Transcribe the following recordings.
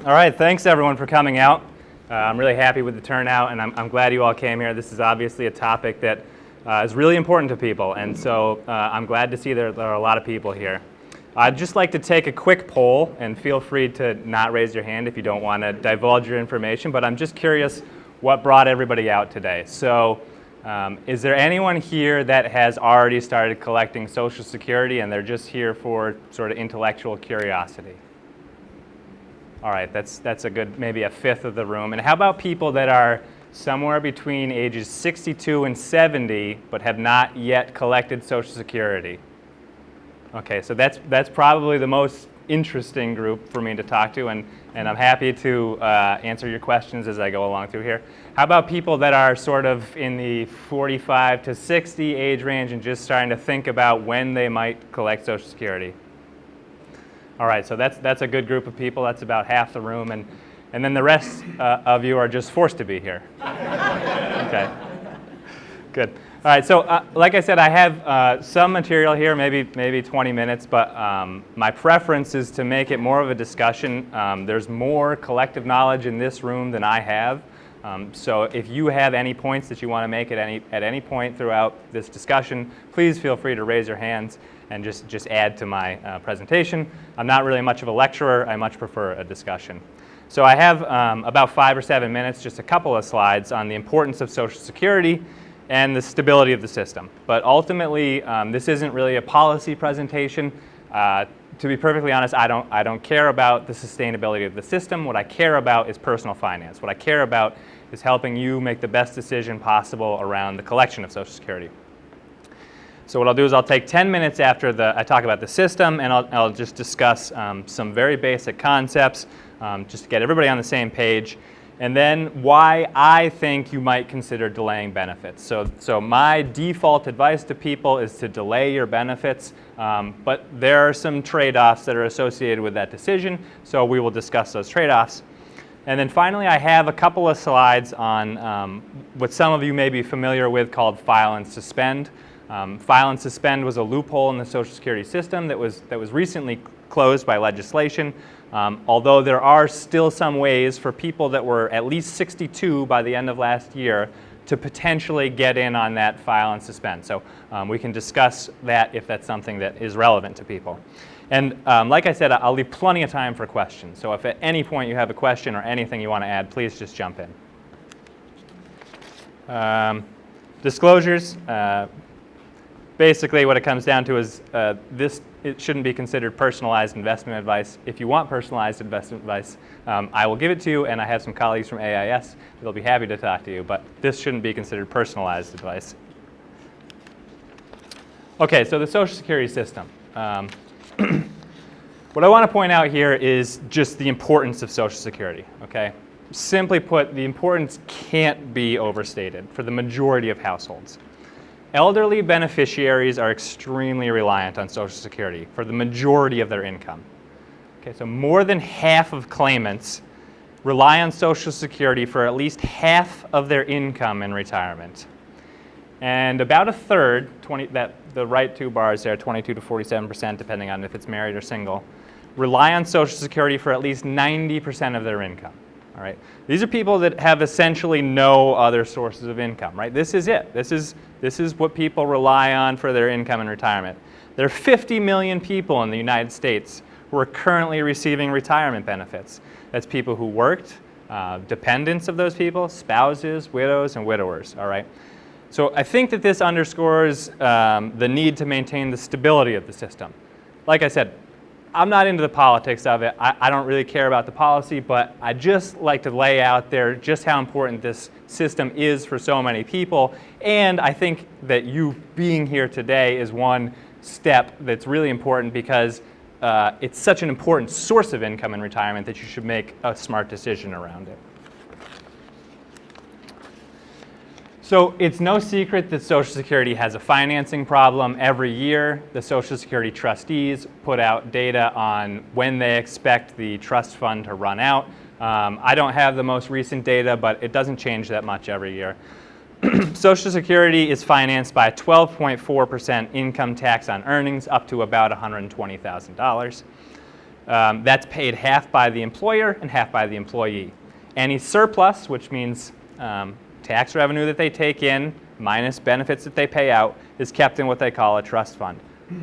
All right, thanks everyone for coming out. I'm really happy with the turnout, and I'm glad you all came here. This is obviously a topic that is really important to people, and so I'm glad to see there are a lot of people here. I'd just like to take a quick poll, and feel free to not raise your hand if you don't want to divulge your information, but I'm just curious what brought everybody out today. So is there anyone here that has already started collecting Social Security and they're just here for sort of intellectual curiosity? All right, that's a good, maybe a fifth of the room. And how about people that are somewhere between ages 62 and 70 but have not yet collected Social Security? Okay, so that's probably the most interesting group for me to talk to, and I'm happy to answer your questions as I go along through here. How about people that are sort of in the 45 to 60 age range and just starting to think about when they might collect Social Security? All right, so that's a good group of people. That's about half the room, and then the rest of you are just forced to be here. Okay, good. All right, so like I said, I have some material here, maybe 20 minutes, but my preference is to make it more of a discussion. There's more collective knowledge in this room than I have, so if you have any points that you want to make at any point throughout this discussion, please feel free to raise your hands and just add to my presentation. I'm not really much of a lecturer. I much prefer a discussion. So I have about 5 or 7 minutes, just a couple of slides on the importance of Social Security and the stability of the system. But ultimately, this isn't really a policy presentation. To be perfectly honest, I don't care about the sustainability of the system. What I care about is personal finance. What I care about is helping you make the best decision possible around the collection of Social Security. So what I'll do is I'll take 10 minutes after I talk about the system, and I'll just discuss some very basic concepts, just to get everybody on the same page, and then why I think you might consider delaying benefits. So my default advice to people is to delay your benefits, but there are some trade-offs that are associated with that decision, so we will discuss those trade-offs. And then finally, I have a couple of slides on what some of you may be familiar with called file and suspend. File and suspend was a loophole in the Social Security system that was recently closed by legislation, although there are still some ways for people that were at least 62 by the end of last year to potentially get in on that file and suspend. So we can discuss that if that's something that is relevant to people. And like I said, I'll leave plenty of time for questions. So if at any point you have a question or anything you want to add, please just jump in. Disclosures. Basically, what it comes down to is it shouldn't be considered personalized investment advice. If you want personalized investment advice, I will give it to you, and I have some colleagues from AIS that'll be happy to talk to you, but this shouldn't be considered personalized advice. Okay, so the Social Security system. What I want to point out here is just the importance of Social Security, okay? Simply put, the importance can't be overstated for the majority of households. Elderly beneficiaries are extremely reliant on Social Security for the majority of their income. Okay, so more than half of claimants rely on Social Security for at least half of their income in retirement. And about a third, the right two bars there, 22 to 47%, depending on if it's married or single, rely on Social Security for at least 90% of their income. All right. These are people that have essentially no other sources of income, right? This is it. This is what people rely on for their income in retirement. There are 50 million people in the United States who are currently receiving retirement benefits. That's people who worked, dependents of those people, spouses, widows, and widowers, all right? So I think that this underscores the need to maintain the stability of the system. Like I said, I'm not into the politics of it. I don't really care about the policy, but I just like to lay out there just how important this system is for so many people. And I think that you being here today is one step that's really important because it's such an important source of income in retirement that you should make a smart decision around it. So it's no secret that Social Security has a financing problem. Every year, the Social Security trustees put out data on when they expect the trust fund to run out. I don't have the most recent data, but it doesn't change that much every year. Social Security is financed by 12.4% income tax on earnings up to about $120,000. That's paid half by the employer and half by the employee. Any surplus, which means tax revenue that they take in minus benefits that they pay out, is kept in what they call a trust fund.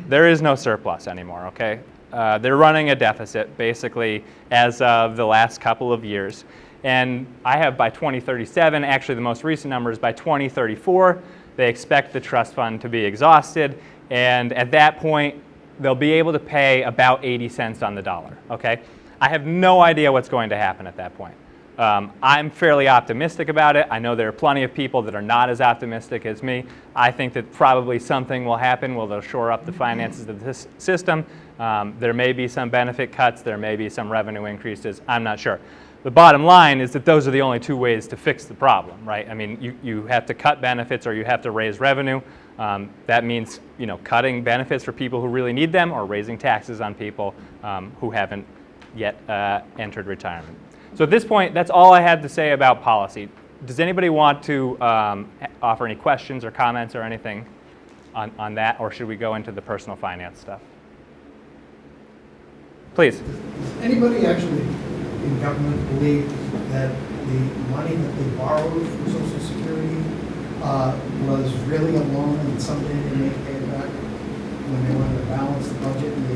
There is no surplus anymore, okay? They're running a deficit, basically, as of the last couple of years. And I have by 2037, actually the most recent number is by 2034, they expect the trust fund to be exhausted, and at that point, they'll be able to pay about 80 cents on the dollar, okay? I have no idea what's going to happen at that point. I'm fairly optimistic about it. I know there are plenty of people that are not as optimistic as me. I think that probably something will happen where they'll shore up the finances of this system. There may be some benefit cuts. There may be some revenue increases. I'm not sure. The bottom line is that those are the only two ways to fix the problem, right? I mean, you have to cut benefits or you have to raise revenue. That means, cutting benefits for people who really need them or raising taxes on people who haven't yet entered retirement. So at this point, that's all I had to say about policy. Does anybody want to offer any questions or comments or anything on that, or should we go into the personal finance stuff? Please. Does anybody actually in government believe that the money that they borrowed from Social Security was really a loan and someday they may pay it back when they wanted to balance the budget in the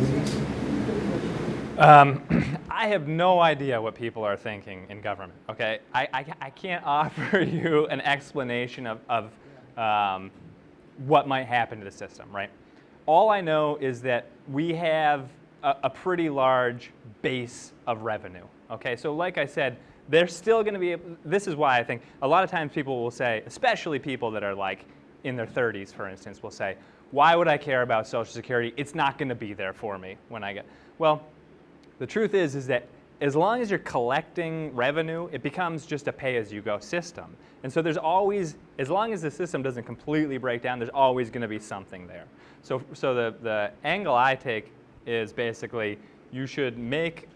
80s? I have no idea what people are thinking in government, okay? I can't offer you an explanation of what might happen to the system, right? All I know is that we have a pretty large base of revenue, okay? So like I said, they're still going to be able, this is why I think a lot of times people will say, especially people that are like in their 30s, for instance, will say, why would I care about Social Security? It's not going to be there for me when I get, well, the truth is that as long as you're collecting revenue, it becomes just a pay-as-you-go system. And so there's always, as long as the system doesn't completely break down, there's always going to be something there. So the angle I take is basically you should make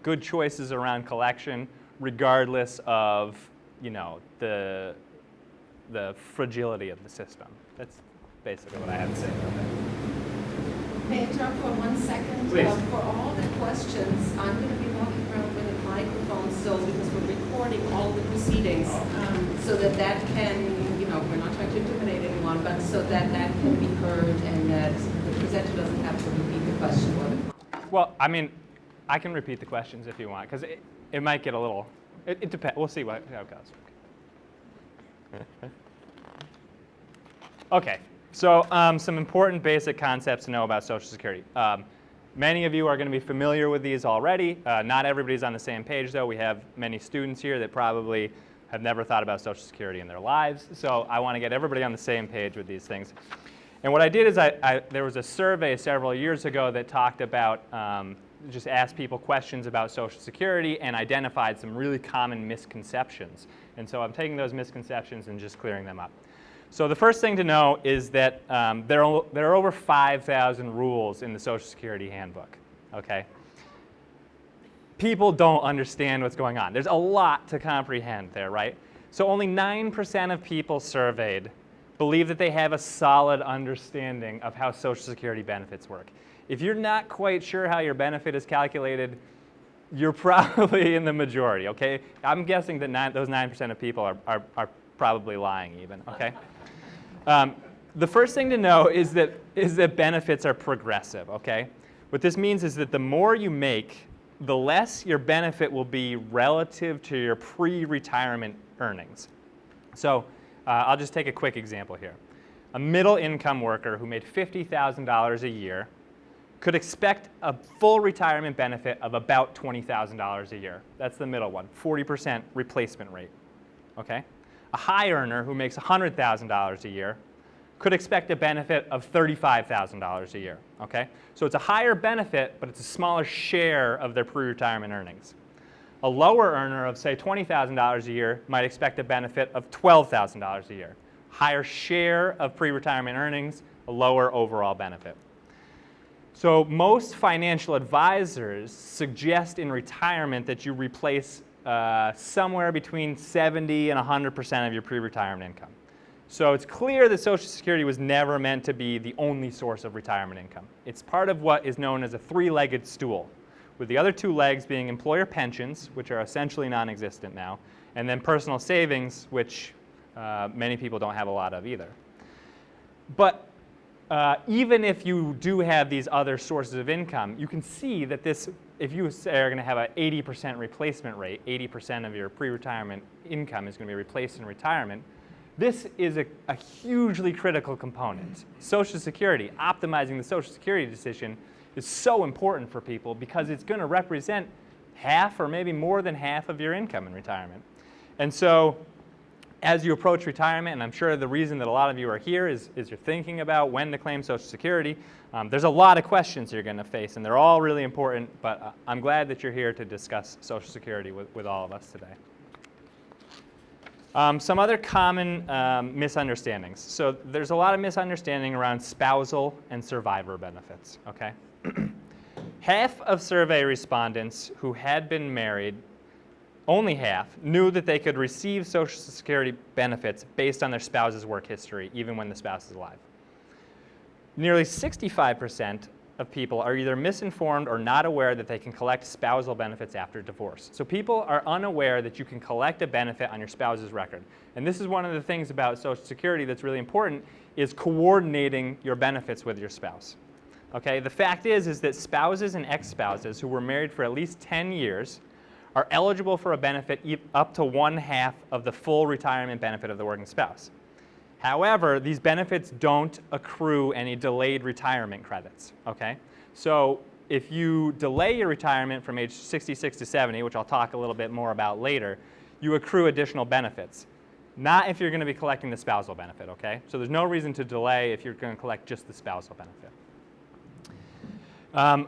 good choices around collection regardless of, the fragility of the system. That's basically what I have to say about that. May I interrupt for 1 second? Please. For all the questions, I'm going to be walking around with a microphone, so because we're recording all the proceedings, so that can, we're not trying to intimidate anyone, but so that can be heard and that the presenter doesn't have to repeat the question. Well, I mean, I can repeat the questions if you want, because it might get a little, it depends. We'll see how it goes. Okay. So some important basic concepts to know about Social Security. Many of you are going to be familiar with these already. Not everybody's on the same page, though. We have many students here that probably have never thought about Social Security in their lives. So I want to get everybody on the same page with these things. And what I did is there was a survey several years ago that talked about, just asked people questions about Social Security and identified some really common misconceptions. And so I'm taking those misconceptions and just clearing them up. So the first thing to know is that there are over 5,000 rules in the Social Security handbook, okay? People don't understand what's going on. There's a lot to comprehend there, right? So only 9% of people surveyed believe that they have a solid understanding of how Social Security benefits work. If you're not quite sure how your benefit is calculated, you're probably in the majority, okay? I'm guessing that those 9% of people are probably lying even, okay? The first thing to know is that benefits are progressive, okay? What this means is that the more you make, the less your benefit will be relative to your pre-retirement earnings. So I'll just take a quick example here. A middle-income worker who made $50,000 a year could expect a full retirement benefit of about $20,000 a year. That's the middle one, 40% replacement rate, okay? A high earner who makes $100,000 a year could expect a benefit of $35,000 a year, okay? So it's a higher benefit, but it's a smaller share of their pre-retirement earnings. A lower earner of, say, $20,000 a year might expect a benefit of $12,000 a year. Higher share of pre-retirement earnings, a lower overall benefit. So most financial advisors suggest in retirement that you replace somewhere between 70 and 100% of your pre-retirement income. So it's clear that Social Security was never meant to be the only source of retirement income. It's part of what is known as a three-legged stool, with the other two legs being employer pensions, which are essentially non-existent now, and then personal savings, which many people don't have a lot of either. But even if you do have these other sources of income, you can see that this, if you say are going to have an 80% replacement rate, 80% of your pre-retirement income is going to be replaced in retirement, this is a hugely critical component. Social Security, optimizing the Social Security decision is so important for people because it's going to represent half or maybe more than half of your income in retirement. And so as you approach retirement, and I'm sure the reason that a lot of you are here is you're thinking about when to claim Social Security, there's a lot of questions you're going to face, and they're all really important, but I'm glad that you're here to discuss Social Security with all of us today. Some other common misunderstandings. So there's a lot of misunderstanding around spousal and survivor benefits, okay? Half of survey respondents who had been married, only half, knew that they could receive Social Security benefits based on their spouse's work history, even when the spouse is alive. Nearly 65% of people are either misinformed or not aware that they can collect spousal benefits after divorce. So people are unaware that you can collect a benefit on your spouse's record. And this is one of the things about Social Security that's really important, is coordinating your benefits with your spouse. Okay, the fact is that spouses and ex-spouses who were married for at least 10 years are eligible for a benefit up to 1/2 of the full retirement benefit of the working spouse. However, these benefits don't accrue any delayed retirement credits, okay? So if you delay your retirement from age 66 to 70, which I'll talk a little bit more about later, you accrue additional benefits. Not if you're going to be collecting the spousal benefit, okay? So there's no reason to delay if you're going to collect just the spousal benefit.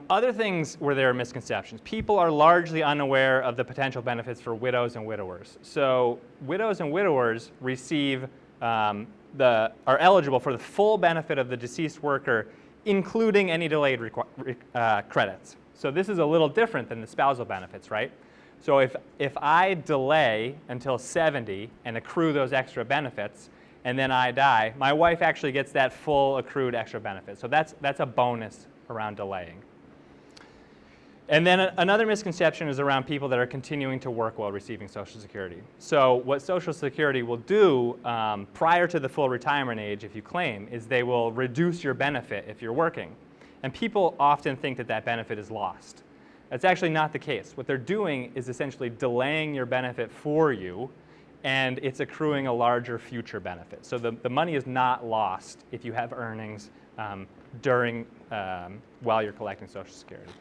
Other things where there are misconceptions. People are largely unaware of the potential benefits for widows and widowers. So widows and widowers receive are eligible for the full benefit of the deceased worker, including any delayed credits. So this is a little different than the spousal benefits, right? So if I delay until 70 and accrue those extra benefits, and then I die, my wife actually gets that full accrued extra benefit. So that's a bonus around delaying. And then another misconception is around people that are continuing to work while receiving Social Security. So what Social Security will do prior to the full retirement age, if you claim, is they will reduce your benefit if you're working. And people often think that that benefit is lost. That's actually not the case. What they're doing is essentially delaying your benefit for you, and it's accruing a larger future benefit. So the money is not lost if you have earnings while you're collecting Social Security.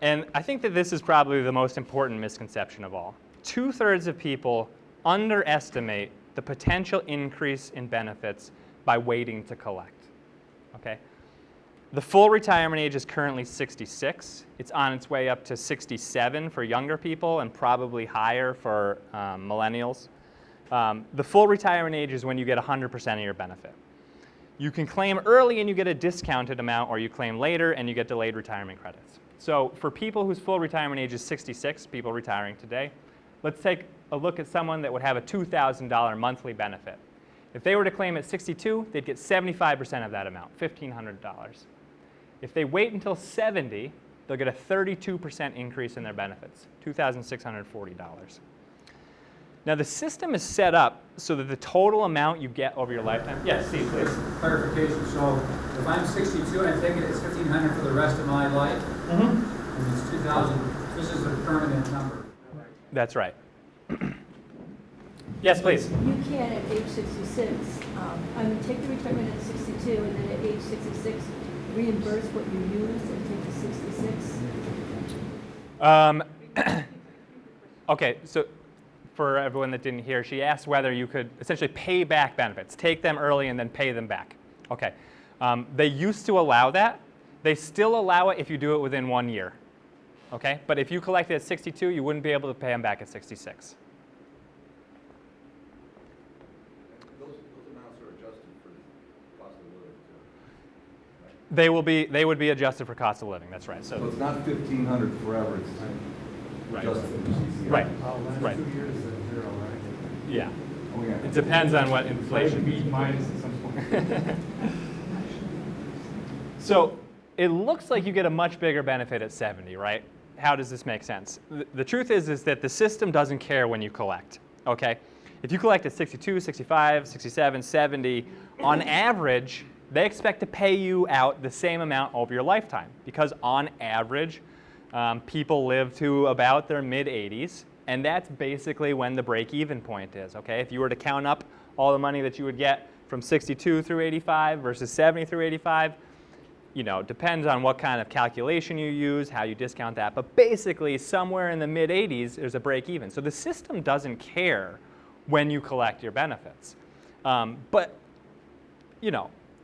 And I think that this is probably the most important misconception of all. 2/3 of people underestimate the potential increase in benefits by waiting to collect. Okay? The full retirement age is currently 66. It's on its way up to 67 for younger people and probably higher for millennials. The full retirement age is when you get 100% of your benefit. You can claim early and you get a discounted amount, or you claim later and you get delayed retirement credits. So for people whose full retirement age is 66, people retiring today, let's take a look at someone that would have a $2,000 monthly benefit. If they were to claim at 62, they'd get 75% of that amount, $1,500. If they wait until 70, they'll get a 32% increase in their benefits, $2,640. Now the system is set up so that the total amount you get over your lifetime. Yes, Steve, please. Clarification. So if I'm 62 and I take it, it's $1,500 for the rest of my life, and it's 2,000. This is a permanent number. That's right. Yes, please. You can at age 66, take the retirement at 62, and then at age 66, reimburse what you used and take the 66? Okay, so for everyone that didn't hear, she asked whether you could essentially pay back benefits, take them early and then pay them back. Okay, they used to allow that. They still allow it if you do it within 1 year. Okay, but if you collected at 62, you wouldn't be able to pay them back at 66. Those amounts are adjusted for cost of living too, right? They would be adjusted for cost of living. That's right. So it's not $1,500 forever. It's adjusted for CCI. Right. Last Right. 2 years is at 0, right? Yeah. Oh, yeah. It depends on what inflation. B minus at some point. So it looks like you get a much bigger benefit at 70, right? How does this make sense? The truth is that the system doesn't care when you collect, okay? If you collect at 62, 65, 67, 70, on average, they expect to pay you out the same amount over your lifetime, because on average, people live to about their mid-80s, and that's basically when the break-even point is, okay? If you were to count up all the money that you would get from 62 through 85 versus 70 through 85, depends on what kind of calculation you use, how you discount that, but basically somewhere in the mid-80s there's a break-even. So the system doesn't care when you collect your benefits. But,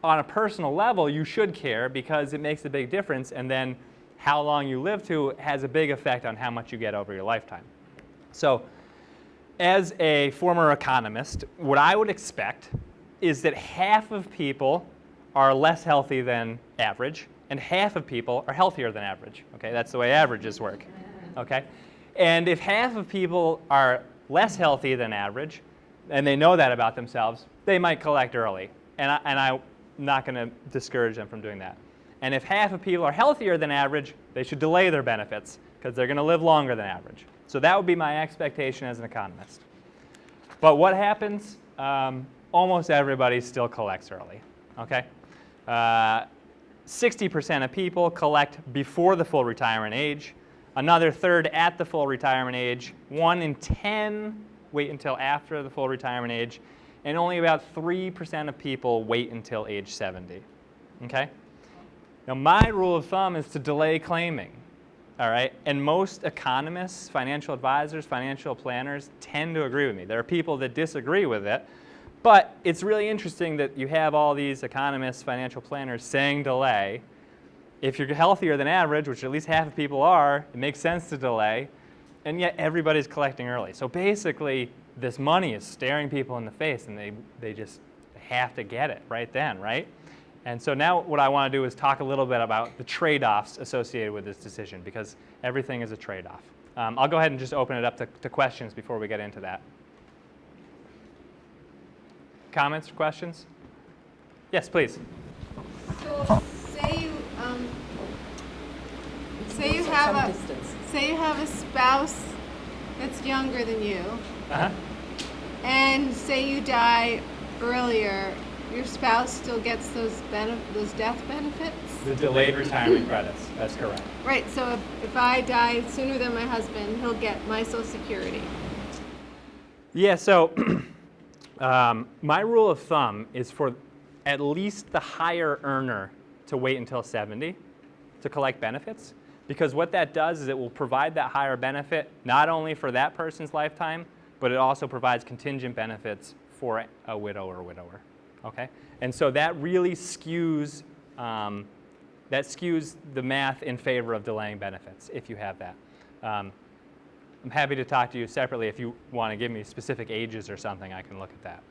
on a personal level, you should care because it makes a big difference, and then how long you live to has a big effect on how much you get over your lifetime. So as a former economist, what I would expect is that half of people are less healthy than average, and half of people are healthier than average. Okay, that's the way averages work. Okay, and if half of people are less healthy than average, and they know that about themselves, they might collect early, and I'm not going to discourage them from doing that. And if half of people are healthier than average, they should delay their benefits because they're going to live longer than average. So that would be my expectation as an economist. But what happens? Almost everybody still collects early. Okay, 60% of people collect before the full retirement age. Another third at the full retirement age. 1 in 10 wait until after the full retirement age, and only about 3% of people wait until age 70. Okay? Now, my rule of thumb is to delay claiming. All right? And most economists, financial advisors, financial planners tend to agree with me. There are people that disagree with it, but it's really interesting that you have all these economists, financial planners saying delay. If you're healthier than average, which at least half of people are, it makes sense to delay, and yet everybody's collecting early. So basically, this money is staring people in the face, and they just have to get it right then, right? And so now what I want to do is talk a little bit about the trade-offs associated with this decision, because everything is a trade-off. I'll go ahead and just open it up to questions before we get into that. Comments or questions? Yes, please. So say you have a spouse that's younger than you, and say you die earlier, your spouse still gets those death benefits? The delayed retirement credits, that's correct. Right, so if I die sooner than my husband, he'll get my Social Security. Yeah, so my rule of thumb is for at least the higher earner to wait until 70 to collect benefits, because what that does is it will provide that higher benefit not only for that person's lifetime, but it also provides contingent benefits for a widow or widower. Okay, and so that really skews the math in favor of delaying benefits if you have that. I'm happy to talk to you separately if you want to give me specific ages or something. I can look at that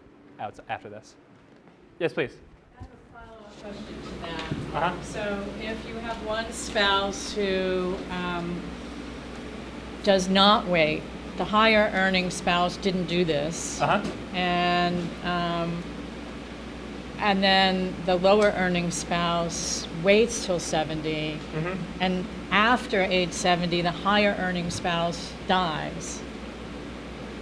after this. Yes, please. I have a follow-up question to that. So if you have one spouse who does not wait, the higher earning spouse didn't do this, and then the lower earning spouse waits till 70, and after age 70, the higher earning spouse dies.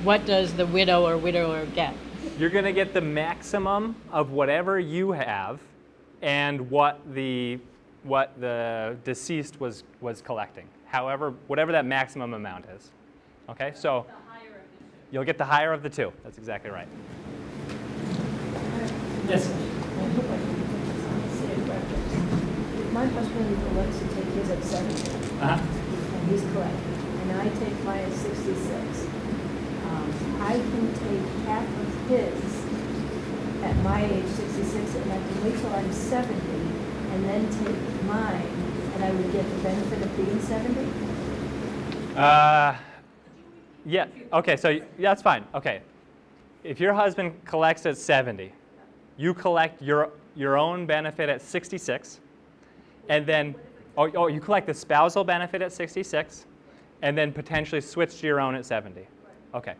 What does the widow or widower get? You're going to get the maximum of whatever you have and what the deceased was collecting. However, whatever that maximum amount is. Okay, so you'll get the higher of the two. That's exactly right. Yes. I hope I can say it correctly. If my husband elects to take his at 70, and he's collecting, and I take mine at 66, I can take half of his at my age, 66, and I can wait till I'm 70, and then take mine, and I would get the benefit of being 70? Yeah, okay, so that's fine. Okay. If your husband collects at 70, you collect your own benefit at 66, and then, you collect the spousal benefit at 66, and then potentially switch to your own at 70. Okay.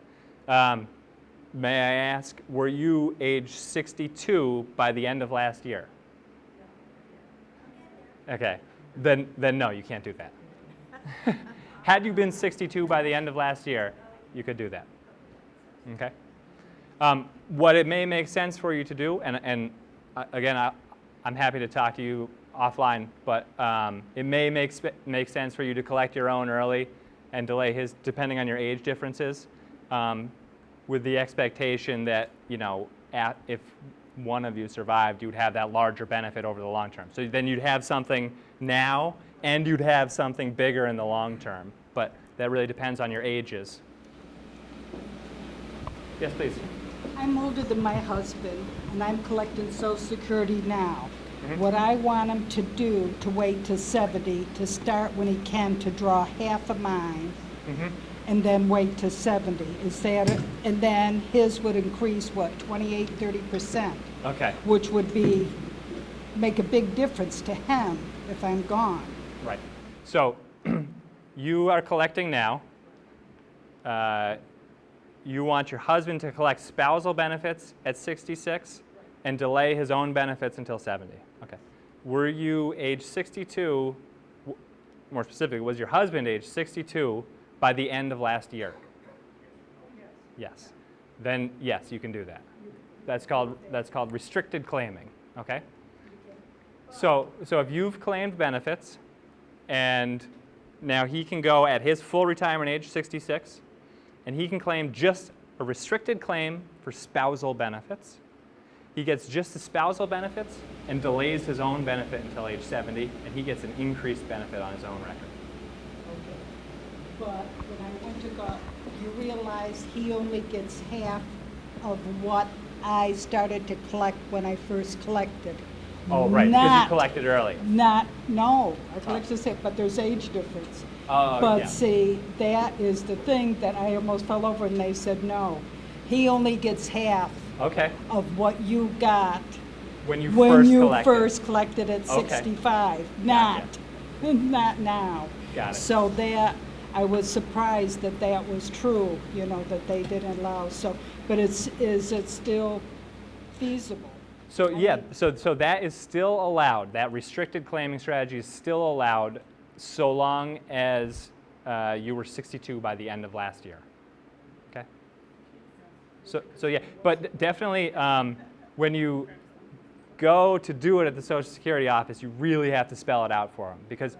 May I ask, were you age 62 by the end of last year? Okay, then no, you can't do that. Had you been 62 by the end of last year, you could do that. Okay. What it may make sense for you to do, and again, I'm happy to talk to you offline, but it may make sense for you to collect your own early and delay his, depending on your age differences, with the expectation that, you know, if one of you survived, you would have that larger benefit over the long term. So then you'd have something now, and you'd have something bigger in the long term. But that really depends on your ages. Yes, please. I'm older than my husband, and I'm collecting Social Security now. Mm-hmm. What I want him to do, to wait to 70, to start when he can, to draw half of mine, Mm-hmm. and then wait to 70. Is that it? And then his would increase, what, 28, 30%, Okay. which would make a big difference to him if I'm gone. Right. So you are collecting now. You want your husband to collect spousal benefits at 66 and delay his own benefits until 70. Okay. Were you age 62, more specifically, was your husband age 62 by the end of last year? Yes. Then yes, you can do that. That's called restricted claiming. Okay. So if you've claimed benefits, and now he can go at his full retirement age, 66, and he can claim just a restricted claim for spousal benefits. He gets just the spousal benefits and delays his own benefit until age 70, and he gets an increased benefit on his own record. Okay. But when I went to go, you realize he only gets half of what I started to collect when I first collected. Oh, right, because you collected early. No, I collected it, but there's age difference. But yeah. see, that is the thing that I almost fell over, and they said no. He only gets half Okay. of what you got When you when first you collected. first collected at Okay. 65. Gotcha. Not now. Got it. So that, I was surprised that that was true, you know, that they didn't allow. So, but is it still feasible? So yeah, so that is still allowed. That restricted claiming strategy is still allowed so long as you were 62 by the end of last year. Okay. So yeah, but definitely when you go to do it at the Social Security office, you really have to spell it out for them because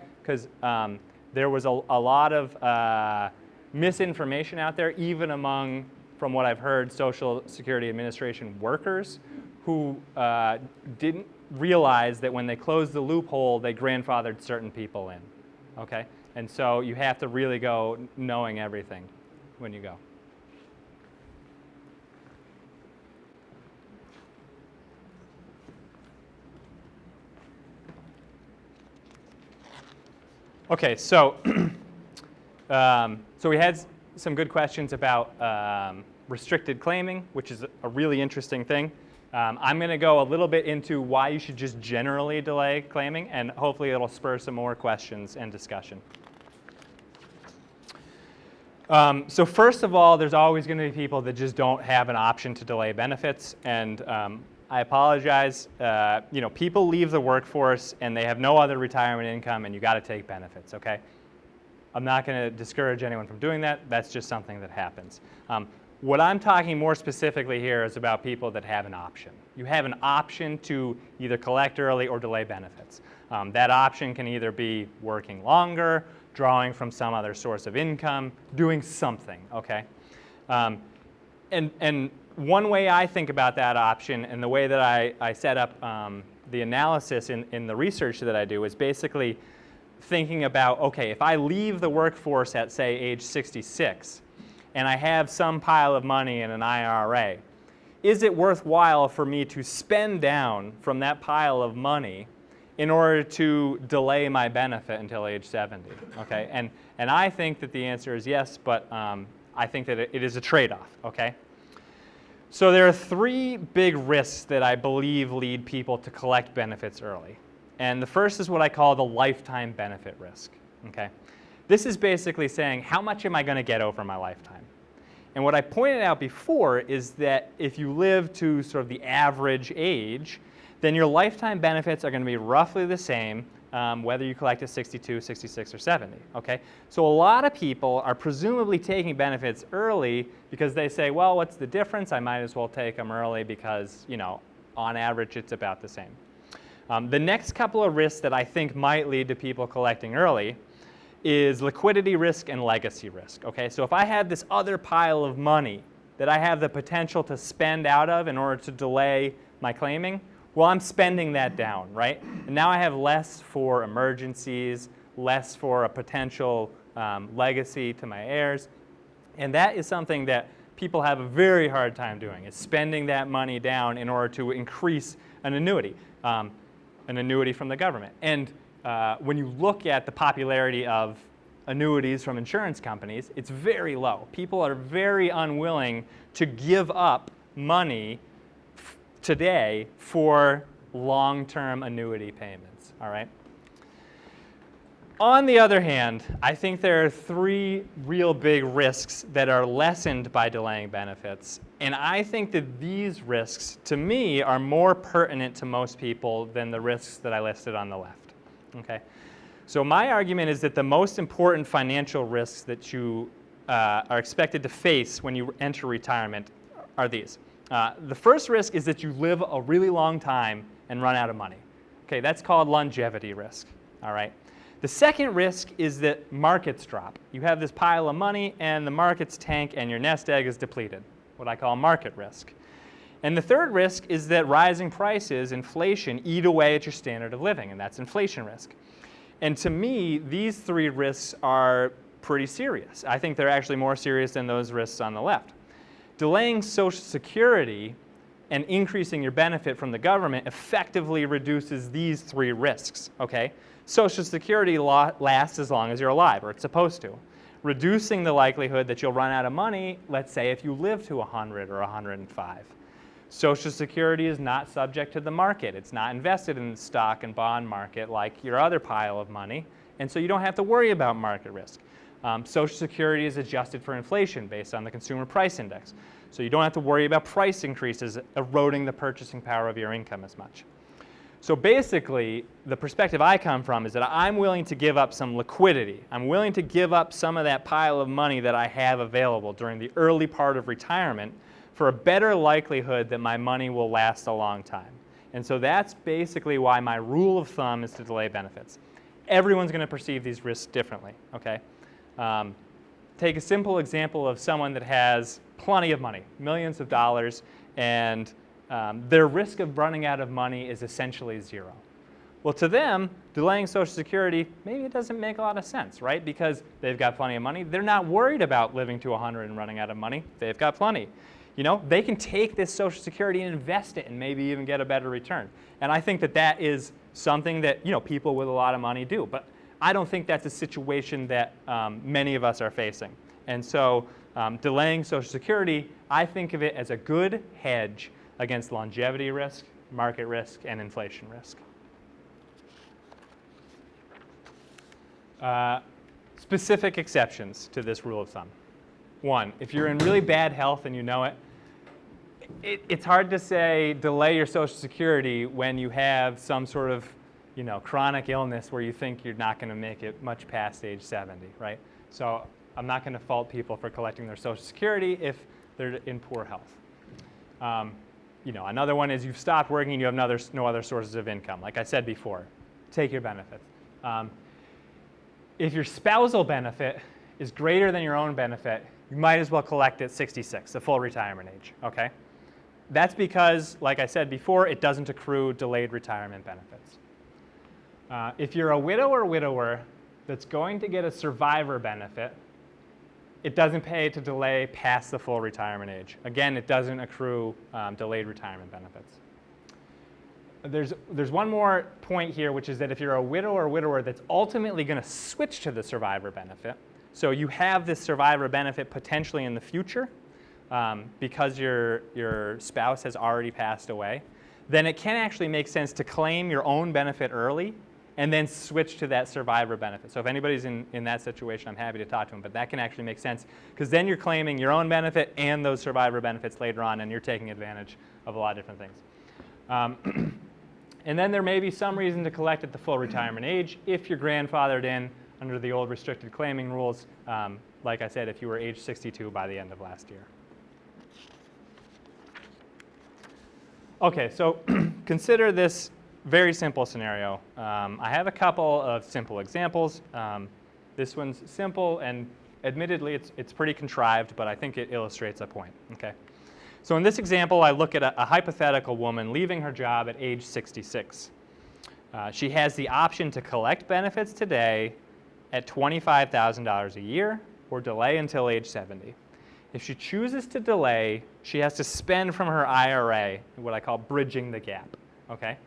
there was a lot of misinformation out there, even among, from what I've heard, Social Security Administration workers who didn't realize that when they closed the loophole, they grandfathered certain people in, okay? And so you have to really go knowing everything when you go. Okay, so so we had some good questions about restricted claiming, which is a really interesting thing. I'm going to go a little bit into why you should just generally delay claiming, and hopefully it'll spur some more questions and discussion. So first of all, there's always going to be people that just don't have an option to delay benefits, and I apologize. You know, people leave the workforce and they have no other retirement income, and you got to take benefits. Okay, I'm not going to discourage anyone from doing that. That's just something that happens. What I'm talking more specifically here is about people that have an option. You have an option to either collect early or delay benefits. That option can either be working longer, drawing from some other source of income, doing something, okay? And one way I think about that option and the way that I set up the analysis in the research that I do is basically thinking about, okay, if I leave the workforce at, say, age 66, and I have some pile of money in an IRA, is it worthwhile for me to spend down from that pile of money in order to delay my benefit until age 70? Okay, and I think that the answer is yes, but I think that it is a trade-off. Okay, so there are three big risks that I believe lead people to collect benefits early, and the first is what I call the lifetime benefit risk. Okay. This is basically saying, how much am I going to get over my lifetime? And what I pointed out before is that if you live to sort of the average age, then your lifetime benefits are going to be roughly the same whether you collect at 62, 66, or 70, okay? So a lot of people are presumably taking benefits early because they say, well, what's the difference? I might as well take them early because, you know, on average, it's about the same. The next couple of risks that I think might lead to people collecting early is liquidity risk and legacy risk, okay? So if I have this other pile of money that I have the potential to spend out of in order to delay my claiming, well, I'm spending that down, right? And now I have less for emergencies, less for a potential legacy to my heirs. And that is something that people have a very hard time doing, is spending that money down in order to increase an annuity from the government. And when you look at the popularity of annuities from insurance companies, it's very low. People are very unwilling to give up money today for long-term annuity payments, all right? On the other hand, I think there are three real big risks that are lessened by delaying benefits. And I think that these risks, to me, are more pertinent to most people than the risks that I listed on the left, okay? So my argument is that the most important financial risks that you are expected to face when you enter retirement are these. The first risk is that you live a really long time and run out of money. Okay, that's called longevity risk, all right? The second risk is that markets drop. You have this pile of money and the markets tank and your nest egg is depleted, what I call market risk. And the third risk is that rising prices, inflation, eat away at your standard of living, and that's inflation risk. And to me, these three risks are pretty serious. I think they're actually more serious than those risks on the left. Delaying Social Security and increasing your benefit from the government effectively reduces these three risks, okay? Social Security lasts as long as you're alive, or it's supposed to. Reducing the likelihood that you'll run out of money, let's say if you live to 100 or 105. Social Security is not subject to the market. It's not invested in the stock and bond market like your other pile of money, and so you don't have to worry about market risk. Social Security is adjusted for inflation based on the Consumer Price Index, so you don't have to worry about price increases eroding the purchasing power of your income as much. So basically, the perspective I come from is that I'm willing to give up some liquidity. I'm willing to give up some of that pile of money that I have available during the early part of retirement for a better likelihood that my money will last a long time. And so that's basically why my rule of thumb is to delay benefits. Everyone's going to perceive these risks differently, okay? Take a simple example of someone that has plenty of money, millions of dollars, and their risk of running out of money is essentially zero. Well, to them, delaying Social Security, maybe it doesn't make a lot of sense, right? Because they've got plenty of money. They're not worried about living to 100 and running out of money. They've got plenty. You know, they can take this Social Security and invest it and maybe even get a better return. And I think that that is something that, you know, people with a lot of money do. But I don't think that's a situation that many of us are facing. And so delaying Social Security, I think of it as a good hedge against longevity risk, market risk, and inflation risk. Specific exceptions to this rule of thumb. One, if you're in really bad health and you know it, it's hard to say delay your Social Security when you have some sort of, you know, chronic illness where you think you're not going to make it much past age 70, right? So I'm not going to fault people for collecting their Social Security if they're in poor health. You know, another one is you've stopped working and you have no other sources of income. Like I said before, take your benefits. If your spousal benefit is greater than your own benefit, you might as well collect at 66, the full retirement age, okay? That's because, like I said before, it doesn't accrue delayed retirement benefits. If you're a widow or widower that's going to get a survivor benefit, it doesn't pay to delay past the full retirement age. Again, it doesn't accrue delayed retirement benefits. There's one more point here, which is that if you're a widow or widower that's ultimately going to switch to the survivor benefit, so you have this survivor benefit potentially in the future because your spouse has already passed away, then it can actually make sense to claim your own benefit early and then switch to that survivor benefit. So if anybody's in that situation, I'm happy to talk to them, but that can actually make sense because then you're claiming your own benefit and those survivor benefits later on, and you're taking advantage of a lot of different things. And then there may be some reason to collect at the full retirement age if you're grandfathered in under the old restricted claiming rules, like I said, if you were age 62 by the end of last year. Okay, so consider this very simple scenario. I have a couple of simple examples. This one's simple, and admittedly, it's pretty contrived, but I think it illustrates a point. Okay. So in this example, I look at a hypothetical woman leaving her job at age 66. She has the option to collect benefits today at $25,000 a year or delay until age 70. If she chooses to delay, she has to spend from her IRA, what I call bridging the gap. Okay?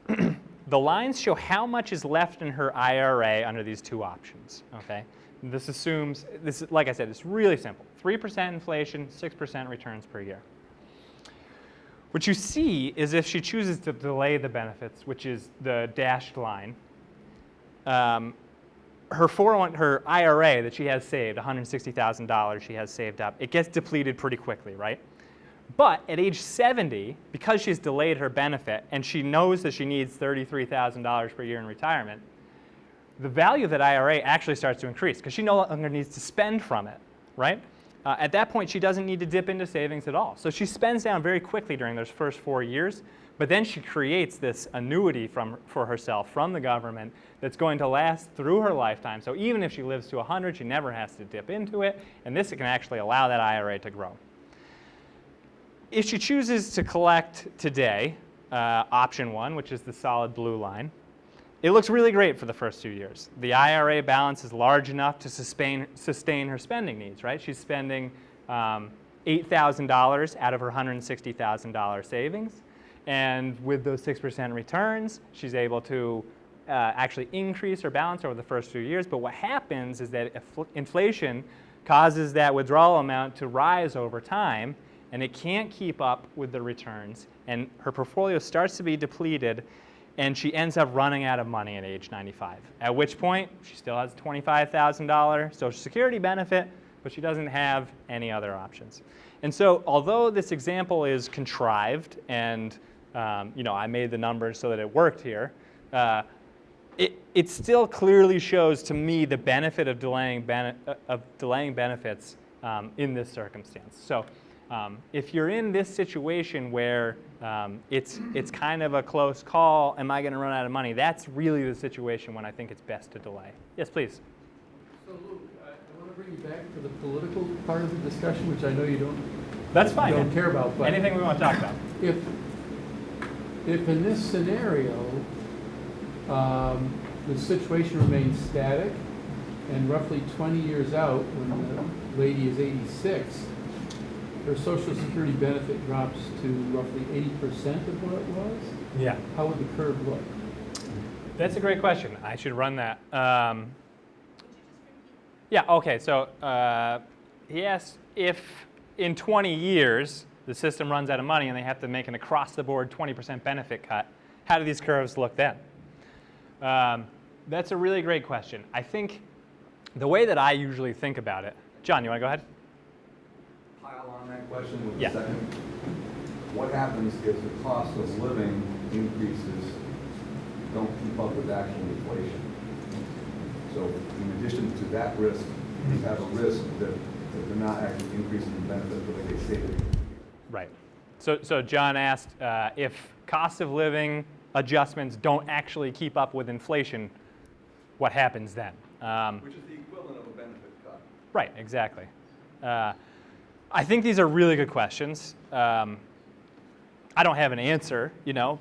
The lines show how much is left in her IRA under these two options. Okay? This assumes, like I said, it's really simple. 3% inflation, 6% returns per year. What you see is if she chooses to delay the benefits, which is the dashed line, her IRA that she has saved, $160,000 she has saved up, it gets depleted pretty quickly, right? But at age 70, because she's delayed her benefit and she knows that she needs $33,000 per year in retirement, the value of that IRA actually starts to increase because she no longer needs to spend from it, right? At that point, she doesn't need to dip into savings at all. So she spends down very quickly during those first 4 years, but then she creates this annuity for herself from the government that's going to last through her lifetime. So even if she lives to 100, she never has to dip into it, and this can actually allow that IRA to grow. If she chooses to collect today, option one, which is the solid blue line, it looks really great for the first 2 years. The IRA balance is large enough to sustain her spending needs, right? She's spending $8,000 out of her $160,000 savings. And with those 6% returns, she's able to actually increase her balance over the first few years. But what happens is that inflation causes that withdrawal amount to rise over time, and it can't keep up with the returns. And her portfolio starts to be depleted, and she ends up running out of money at age 95, at which point she still has a $25,000 Social Security benefit, but she doesn't have any other options. And so although this example is contrived and I made the numbers so that it worked here, it still clearly shows to me the benefit of delaying benefits in this circumstance. So if you're in this situation where it's kind of a close call, am I going to run out of money? That's really the situation when I think it's best to delay. Yes, please. So Luke, I want to bring you back to the political part of the discussion, which I know you don't. That's fine. Don't care about. But anything we want to talk about. If in this scenario the situation remains static, and roughly 20 years out, when the lady is 86. Her Social Security benefit drops to roughly 80% of what it was? Yeah. How would the curve look? That's a great question. I should run that. Yeah, okay, so he asked if in 20 years the system runs out of money and they have to make an across-the-board 20% benefit cut, how do these curves look then? That's a really great question. I think the way that I usually think about it, John, you want to go ahead? Pile on that question with Yeah. a second. What happens if the cost of living increases don't keep up with actual inflation? So in addition to that risk, you have a risk that they're not actually increasing the benefit the way they say they do. Right. So John asked if cost of living adjustments don't actually keep up with inflation, what happens then? Which is the equivalent of a benefit cut. Right, exactly. I think these are really good questions. I don't have an answer,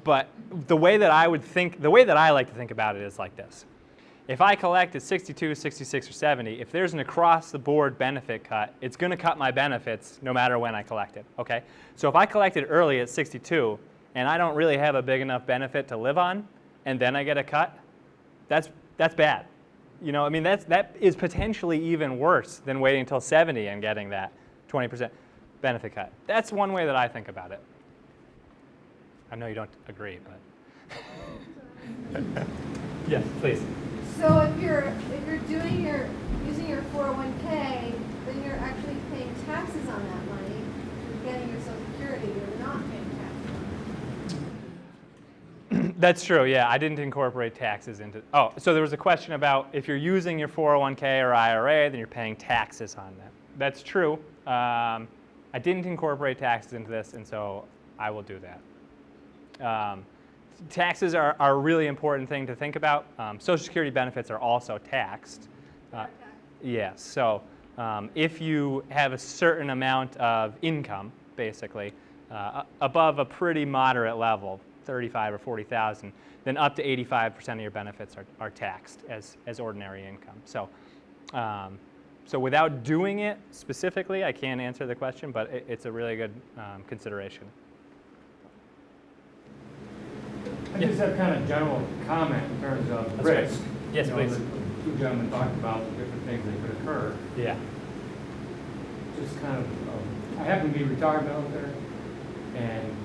but the way that I like to think about it is like this. If I collect at 62, 66, or 70, if there's an across-the-board benefit cut, it's going to cut my benefits no matter when I collect it, okay? So if I collected early at 62 and I don't really have a big enough benefit to live on, and then I get a cut, that's bad. That is potentially even worse than waiting until 70 and getting that 20% benefit cut. That's one way that I think about it. I know you don't agree, but yes, please. So if you're using your 401k, then you're actually paying taxes on that money. You're getting your Social Security. You're not paying taxes on it. That's true, yeah. I didn't incorporate taxes into, oh, so there was a question about if you're using your 401k or IRA, then you're paying taxes on that. That's true. I didn't incorporate taxes into this, and so I will do that. Taxes are a really important thing to think about. Social Security benefits are also taxed. Yes, so if you have a certain amount of income, basically, above a pretty moderate level, 35 or 40,000, then up to 85% of your benefits are taxed as ordinary income. So, so without doing it specifically, I can't answer the question, but it's a really good consideration. I just have kind of general comment in terms of That's right. risk. Yes, You know, please. The two gentlemen talked about the different things that could occur. Yeah. Just kind of, I happen to be retired military, and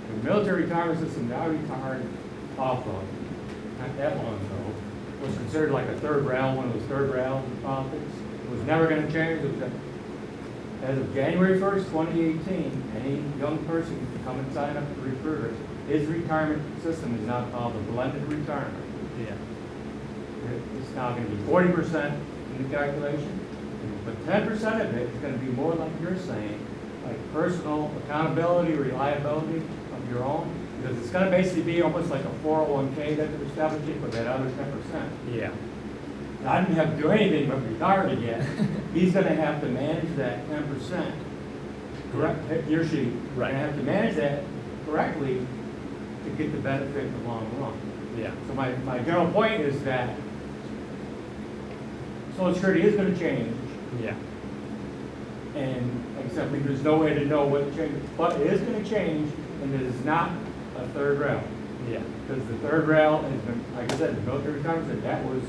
the military retirement system that I retired off of, not that long ago, was considered like a third rail, one of those third rails in politics. It was never going to change. It was as of January 1st, 2018, any young person can come and sign up as a recruiter. His retirement system is now called the blended retirement. Yeah. It's now going to be 40% in the calculation, but 10% of it is going to be more like you're saying, like personal accountability, reliability of your own, because it's going to basically be almost like a 401k that you're establishing for that other 10%. Yeah. Now, I didn't have to do anything but retire it yet. He's going to have to manage that 10%. Correct? He or she. Right. Going to have to manage that correctly to get the benefit in the long run. Yeah. So my general point is that Social Security is going to change, Yeah. and like I said, there's no way to know what it changes, but it is going to change, and it is not a third rail. Yeah. Because the third rail has been, like I said, the military retirement said that was,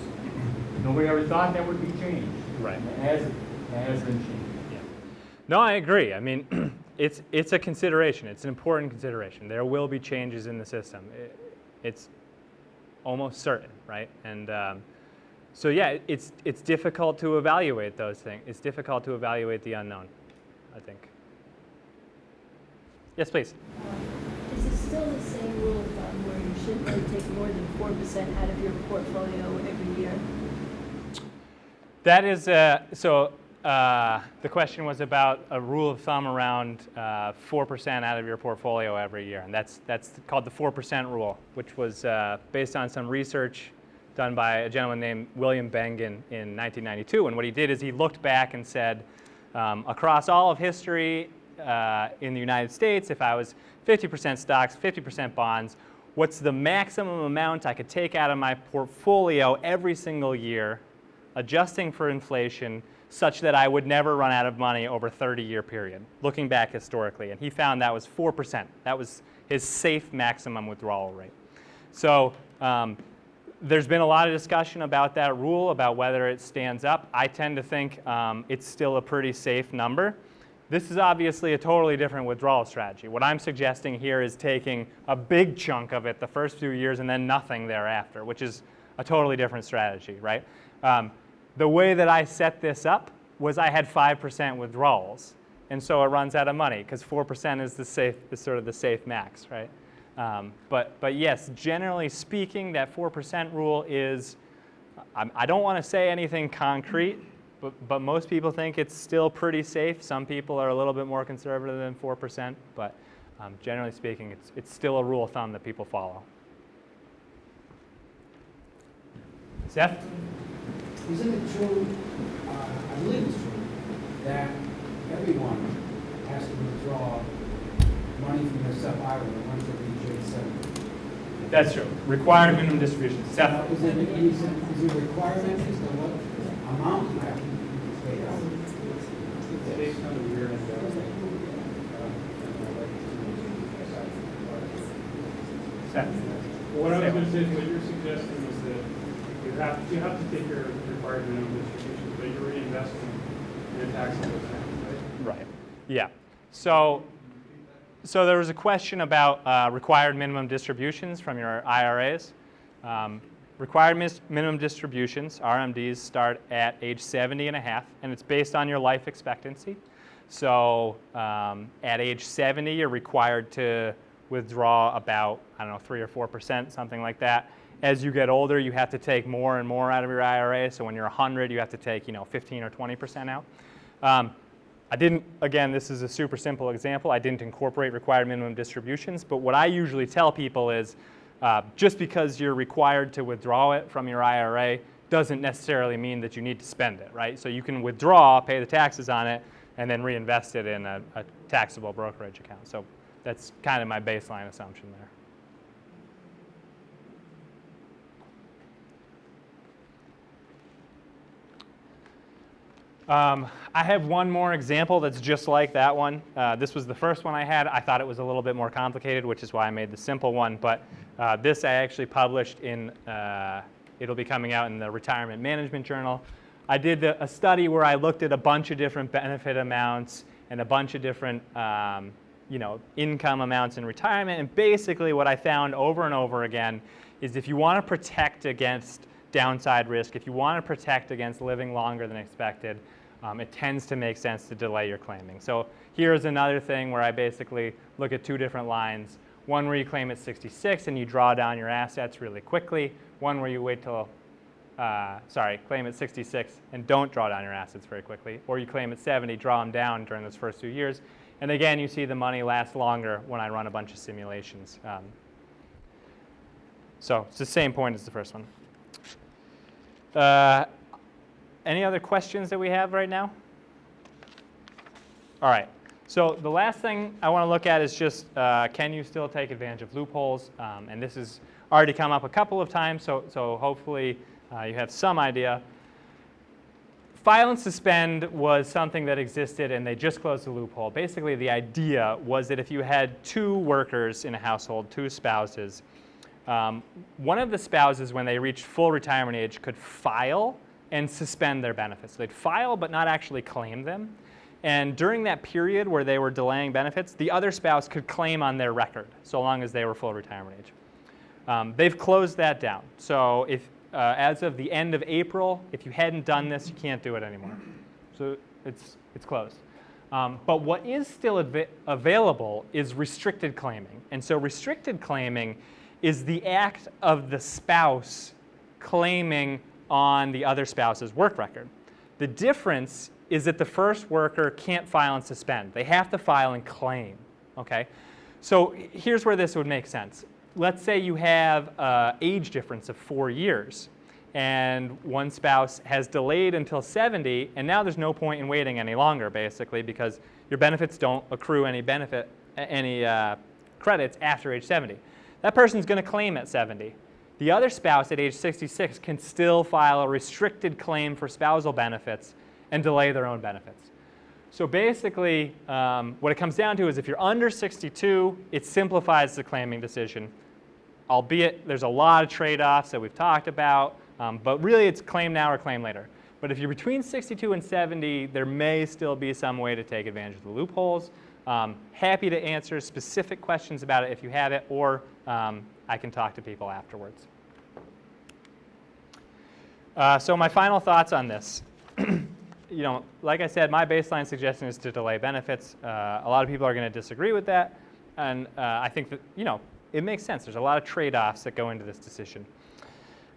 nobody ever thought that would be changed. Right. And it has been changed. Yeah. No, I agree. I mean, it's a consideration. It's an important consideration. There will be changes in the system. It's almost certain, right? And so yeah, it's difficult to evaluate those things. It's difficult to evaluate the unknown, I think. Yes, please. Is it still the same rule of thumb where you shouldn't really take more than 4% out of your portfolio every year? That is, so the question was about a rule of thumb around 4% out of your portfolio every year, and that's called the 4% rule, which was based on some research done by a gentleman named William Bengen in 1992. And what he did is he looked back and said, across all of history in the United States, if I was 50% stocks, 50% bonds, what's the maximum amount I could take out of my portfolio every single year, adjusting for inflation, such that I would never run out of money over a 30-year period, looking back historically. And he found that was 4%. That was his safe maximum withdrawal rate. So there's been a lot of discussion about that rule, about whether it stands up. I tend to think it's still a pretty safe number. This is obviously a totally different withdrawal strategy. What I'm suggesting here is taking a big chunk of it the first few years and then nothing thereafter, which is a totally different strategy, right? The way that I set this up was I had 5% withdrawals, and so it runs out of money because 4% is the safe, is sort of the safe max, right? But yes, generally speaking, that 4% rule is, I don't want to say anything concrete, but most people think it's still pretty safe. Some people are a little bit more conservative than 4%, but generally speaking, it's still a rule of thumb that people follow. Seth? Isn't it true, I believe it's true, that everyone has to withdraw money from their SEP-IRA once they reach age 70? That's true. Required minimum distribution. Seth? Is it a requirement as to what amount you have to pay out? It's based on the year end. Seth? What I was going to say is what you're suggesting is that you have to take your required minimum distributions, but you're reinvesting in a taxable account, right? Right. Yeah. So there was a question about required minimum distributions from your IRAs. Required minimum distributions, RMDs, start at age 70 and a half, and it's based on your life expectancy. So at age 70, you're required to withdraw about, I don't know, 3 or 4%, something like that. As you get older, you have to take more and more out of your IRA. So when you're 100, you have to take 15 or 20% out. I didn't, again, this is a super simple example. I didn't incorporate required minimum distributions. But what I usually tell people is just because you're required to withdraw it from your IRA doesn't necessarily mean that you need to spend it, right? So you can withdraw, pay the taxes on it, and then reinvest it in a taxable brokerage account. So that's kind of my baseline assumption there. I have one more example that's just like that one. This was the first one I had. I thought it was a little bit more complicated, which is why I made the simple one. But this I actually published in, it'll be coming out in the Retirement Management Journal. I did a study where I looked at a bunch of different benefit amounts and a bunch of different income amounts in retirement. And basically what I found over and over again is if you want to protect against downside risk, if you want to protect against living longer than expected, it tends to make sense to delay your claiming. So here's another thing where I basically look at two different lines. One where you claim at 66 and you draw down your assets really quickly. One where you wait till, claim at 66 and don't draw down your assets very quickly. Or you claim at 70, draw them down during those first 2 years. And again, you see the money lasts longer when I run a bunch of simulations. So it's the same point as the first one. Any other questions that we have right now? All right. So the last thing I want to look at is just can you still take advantage of loopholes? And this has already come up a couple of times, so hopefully you have some idea. File and suspend was something that existed, and they just closed the loophole. Basically, the idea was that if you had 2 workers in a household, 2 spouses, one of the spouses, when they reached full retirement age, could file and suspend their benefits. So they'd file but not actually claim them. And during that period where they were delaying benefits, the other spouse could claim on their record, so long as they were full retirement age. They've closed that down. So if, as of the end of April, if you hadn't done this, you can't do it anymore. So it's closed. But what is still available is restricted claiming. And so restricted claiming is the act of the spouse claiming on the other spouse's work record. The difference is that the first worker can't file and suspend. They have to file and claim, okay? So here's where this would make sense. Let's say you have an age difference of 4 years, and one spouse has delayed until 70, and now there's no point in waiting any longer, basically, because your benefits don't accrue any credits after age 70. That person's going to claim at 70. The other spouse at age 66 can still file a restricted claim for spousal benefits and delay their own benefits. So basically, what it comes down to is if you're under 62, it simplifies the claiming decision, albeit there's a lot of trade-offs that we've talked about, but really it's claim now or claim later. But if you're between 62 and 70, there may still be some way to take advantage of the loopholes. Happy to answer specific questions about it if you have it, or I can talk to people afterwards. So my final thoughts on this. Like I said, my baseline suggestion is to delay benefits. A lot of people are going to disagree with that, and I think that it makes sense. There's a lot of trade-offs that go into this decision.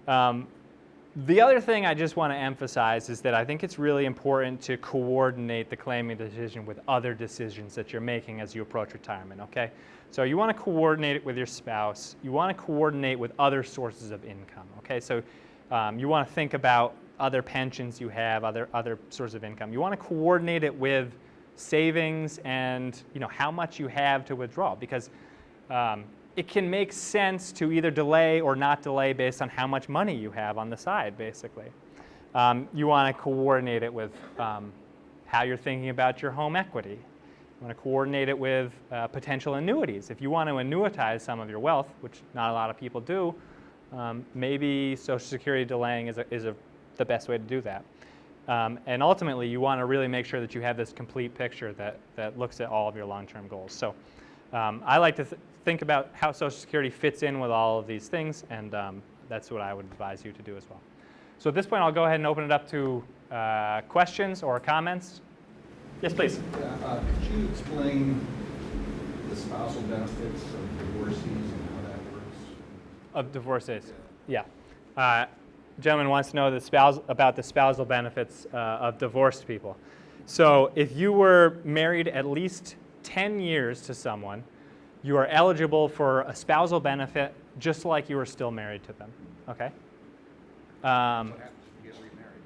The other thing I just want to emphasize is that I think it's really important to coordinate the claiming decision with other decisions that you're making as you approach retirement, okay? So you want to coordinate it with your spouse. You want to coordinate with other sources of income, okay? So you want to think about other pensions you have, other sources of income. You want to coordinate it with savings and how much you have to withdraw, because it can make sense to either delay or not delay based on how much money you have on the side, basically. You want to coordinate it with how you're thinking about your home equity. You want to coordinate it with potential annuities. If you want to annuitize some of your wealth, which not a lot of people do, maybe Social Security delaying is the best way to do that. And ultimately, you want to really make sure that you have this complete picture that looks at all of your long-term goals. So I like to think about how Social Security fits in with all of these things, and that's what I would advise you to do as well. So at this point, I'll go ahead and open it up to questions or comments. Yes, please. Could you explain the spousal benefits of divorcees and how that works? Of divorcees? Yeah. Gentleman wants to know about the spousal benefits of divorced people. So if you were married at least 10 years to someone, you are eligible for a spousal benefit just like you were still married to them, okay? What happens if you get remarried?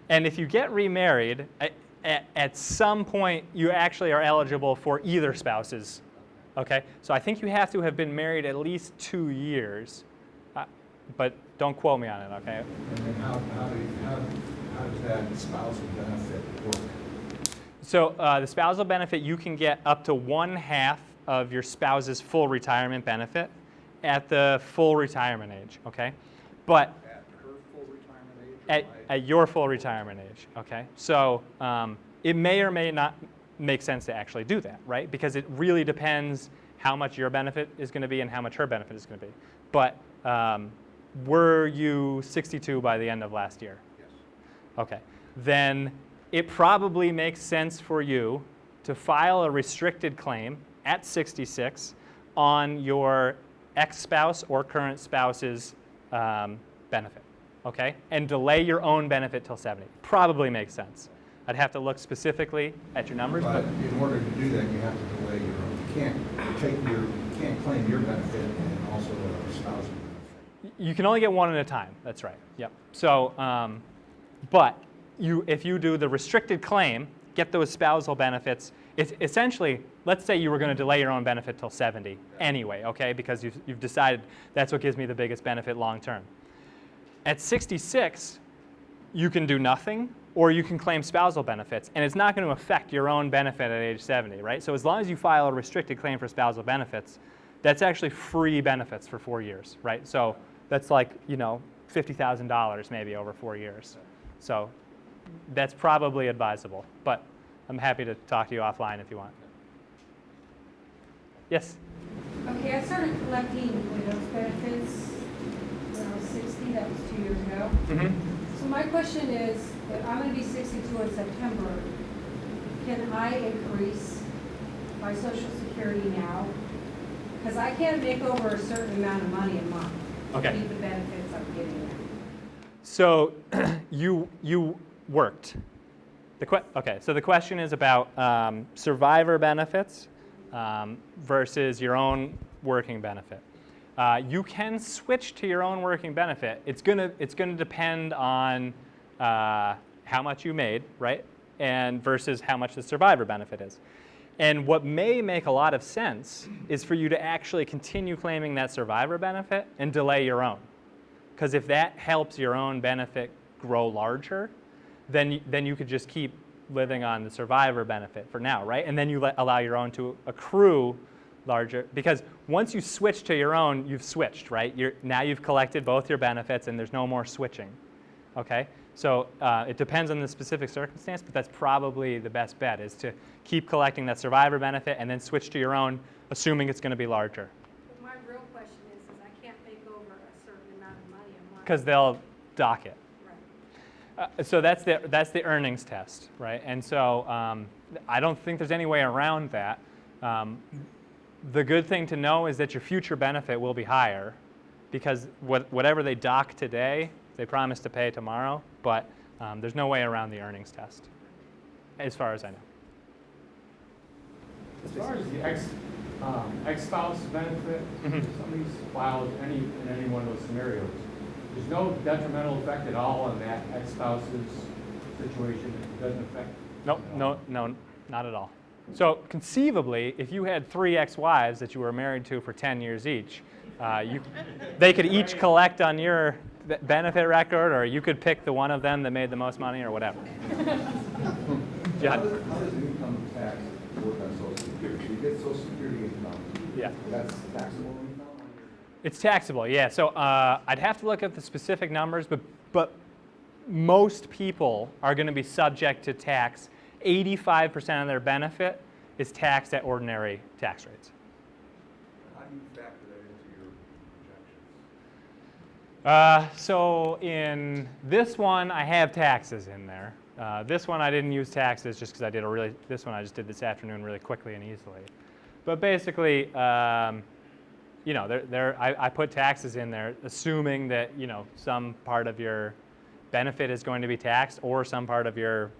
And if you get remarried, at some point you actually are eligible for either spouse's, okay? So I think you have to have been married at least 2 years, but don't quote me on it, okay? And then how does that spousal benefit work? So the spousal benefit, you can get up to 1/2 of your spouse's full retirement benefit at the full retirement age, okay? But At her full retirement age? at your full retirement age, okay? So it may or may not make sense to actually do that, right? Because it really depends how much your benefit is going to be and how much her benefit is going to be. But were you 62 by the end of last year? Yes. Okay. Then it probably makes sense for you to file a restricted claim at 66 on your ex-spouse or current spouse's benefit, okay? And delay your own benefit till 70. Probably makes sense. I'd have to look specifically at your numbers, But but in order to do that, you have to delay your own. You can't claim your benefit and also a spousal benefit. you can only get one at a time. That's right. Yep. So, but if you do the restricted claim, get those spousal benefits. It's essentially, let's say you were going to delay your own benefit till 70 anyway, okay? Because you've decided that's what gives me the biggest benefit long term. At 66, you can do nothing, or you can claim spousal benefits, and it's not going to affect your own benefit at age 70, right? So as long as you file a restricted claim for spousal benefits, that's actually free benefits for 4 years, right? So that's like, $50,000 maybe over 4 years. So that's probably advisable, but I'm happy to talk to you offline if you want. Yes? Okay, I started collecting widow's benefits when I was 60, that was 2 years ago. Mm-hmm. So my question is, if I'm going to be 62 in September, can I increase my Social Security now? Because I can't make over a certain amount of money a month to keep the benefits I'm getting. So you worked. Okay, so the question is about survivor benefits versus your own working benefit. You can switch to your own working benefit. It's gonna depend on how much you made, right, and versus how much the survivor benefit is. And what may make a lot of sense is for you to actually continue claiming that survivor benefit and delay your own. Because if that helps your own benefit grow larger, then you could just keep living on the survivor benefit for now, right? And then you allow your own to accrue larger. Because once you switch to your own, you've switched, right? Now you've collected both your benefits and there's no more switching, okay? So it depends on the specific circumstance, but that's probably the best bet, is to keep collecting that survivor benefit and then switch to your own, assuming it's going to be larger. But my real question is I can't make over a certain amount of money a month. Because they'll dock it. Right. So that's the earnings test, right? And so I don't think there's any way around that. The good thing to know is that your future benefit will be higher, because whatever they dock today, they promise to pay tomorrow, but there's no way around the earnings test, as far as I know. As far as the ex-spouse benefit, if somebody's filed in any one of those scenarios, there's no detrimental effect at all on that ex-spouse's situation. It doesn't affect. No, not at all. So conceivably, if you had 3 ex-wives that you were married to for 10 years each, they could each collect on your benefit record, or you could pick the one of them that made the most money, or whatever. How does income tax work on Social Security? You get Social Security income. Yeah. That's taxable income? It's taxable, yeah. So I'd have to look at the specific numbers, but most people are going to be subject to tax. 85% of their benefit is taxed at ordinary tax rates. How do you factor that into your projections? So in this one, I have taxes in there. This one I didn't use taxes just because I did this one I just did this afternoon really quickly and easily. But basically, you know, I put taxes in there, assuming that, you know, some part of your benefit is going to be taxed, or some part of your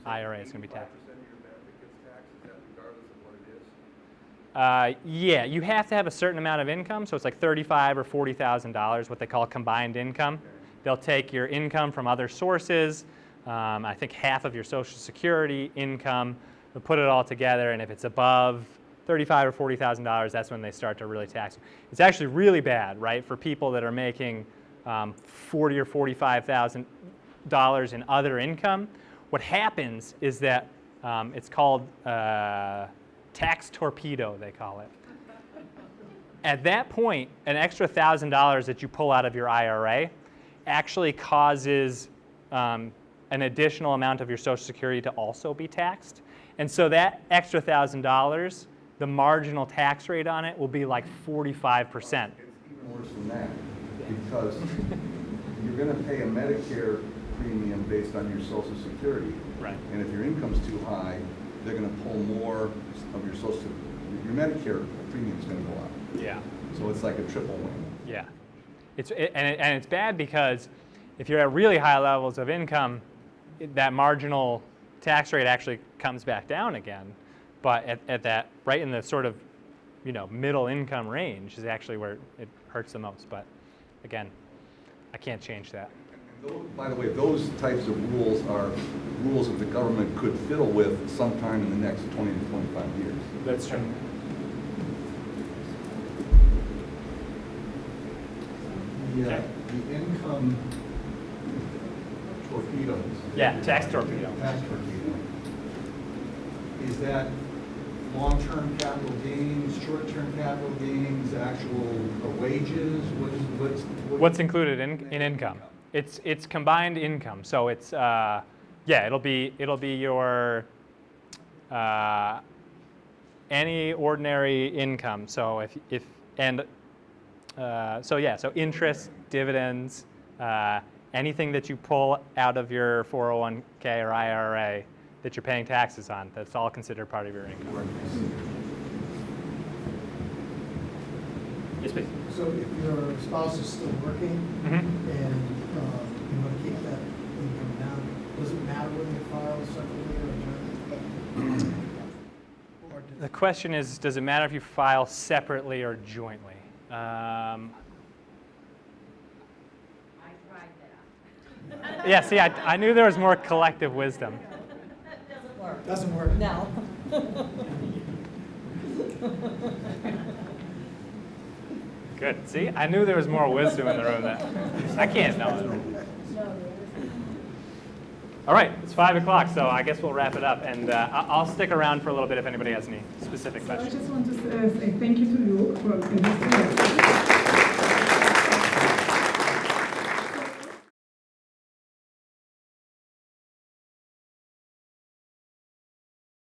IRA is going to be taxed. 85% of your benefit gets taxed, is that regardless of what it is? Yeah, you have to have a certain amount of income, so it's like $35,000 or $40,000, what they call combined income. They'll take your income from other sources, I think half of your Social Security income, they'll put it all together, and if it's above $35,000 or $40,000, that's when they start to really tax you. It's actually really bad, right, for people that are making $40,000 or $45,000 in other income. What happens is that it's called tax torpedo, they call it. At that point, an extra $1,000 that you pull out of your IRA actually causes an additional amount of your Social Security to also be taxed. And so that extra $1,000, the marginal tax rate on it will be like 45%. It's even worse than that, because you're going to pay a Medicare premium based on your Social Security. Right. And if your income's too high, they're going to pull more of your Social Security. Your Medicare premium's going to go up. Yeah. So it's like a triple win. Yeah. And it's bad because if you're at really high levels of income, that marginal tax rate actually comes back down again. But at that, right in the sort of, you know, middle income range is actually where it hurts the most. But again, I can't change that. By the way, those types of rules are rules that the government could fiddle with sometime in the next 20 to 25 years. That's true. The income torpedoes. Yeah, tax torpedo. Tax torpedo. Is that long-term capital gains, short-term capital gains, actual wages? What's included in income? It's combined income. So it's yeah, it'll be your any ordinary income. So so interest, dividends, anything that you pull out of your 401k or IRA that you're paying taxes on, that's all considered part of your income. Yes, please. So if your spouse is still working and you want to keep that income down, does it matter whether you file separately or jointly? The question is, does it matter if you file separately or jointly? I tried that. Yeah, see, I knew there was more collective wisdom. Doesn't work. No. Good. See, I knew there was more wisdom in the room. I can't know it. All right, it's 5 o'clock, so I guess we'll wrap it up. And I'll stick around for a little bit if anybody has any specific questions. So I just want to say thank you to you for this.